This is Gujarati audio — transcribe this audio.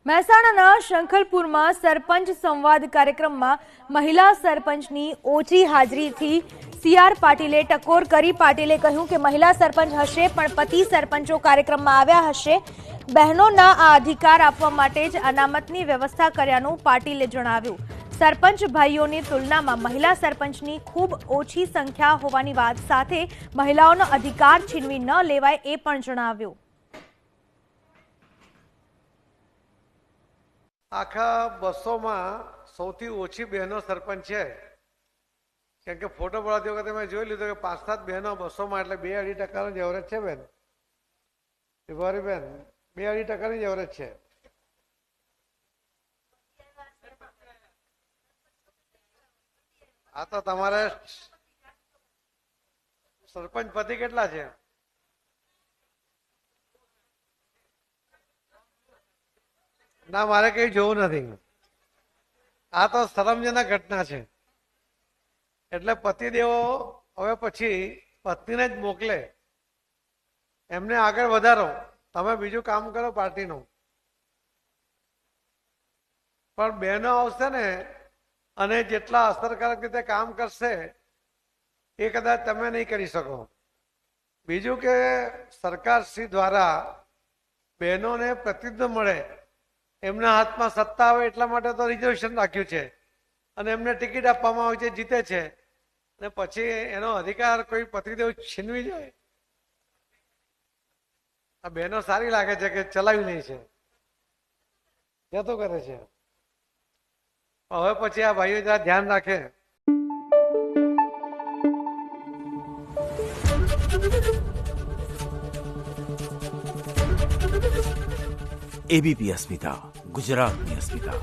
મહેસાણાના શંખલપુરમાં સરપંચ સંવાદ કાર્યક્રમમાં મહિલા સરપંચની ઓછી હાજરીથી સીઆર પાટીલે ટકોર કરી પાટીલે કહ્યું કે મહિલા સરપંચ હશે પણ પતિ સરપંચો કાર્યક્રમમાં આવ્યા હશે। બહેનોના આ અધિકાર આપવા માટે જ અનામતની વ્યવસ્થા કર્યાનું પાટીલે જણાવ્યું। સરપંચ ભાઈઓની તુલનામાં મહિલા સરપંચની ખૂબ ઓછી સંખ્યા હોવાની વાત સાથે મહિલાઓનો અધિકાર છીનવી ન લેવાય એ પણ જણાવ્યું। આખા 200માં સૌથી ઓછી બહેનો સરપંચ છે, કેમ કે ફોટો પડાવતી વખતે મેં જોઈ લીધું કે 5-7 બહેનો 200માં એટલે 2-2.5% જ એવરેજ છે બેન, ભીભારી બેન 2-2.5% જ એવરેજ છે। આ તો તમારે સરપંચ પતિ કેટલા છે? ના, મારે કઈ જોવું નથી। આ તો શરમજનક ઘટના છે। એટલે પતિદેવો હવે પછી પત્નીને જ મોકલે, એમને આગળ વધારો, તમે બીજું કામ કરો પાર્ટીનું, પણ બહેનો આવશે ને અને જેટલા અસરકારક રીતે કામ કરશે એ કદાચ તમે નહીં કરી શકો। બીજું કે સરકારશ્રી દ્વારા બહેનોને પ્રતિનિધિત્વ મળે, એમના હાથમાં સત્તા આવે એટલા માટે તો રિઝર્વેશન રાખ્યું છે અને એમને ટિકિટ આપવામાં આવે છે, જીતે છે, અને પછી એનો અધિકાર કોઈ પતિદેવ છીનવી જાય? આ બહેનો સારી લાગે છે કે ચલાવી લે છે, જતો કરે છે। હવે પછી આ ભાઈઓ જરા ધ્યાન રાખે। एबीपी अस्मिता, गुजरातनी अस्मिता।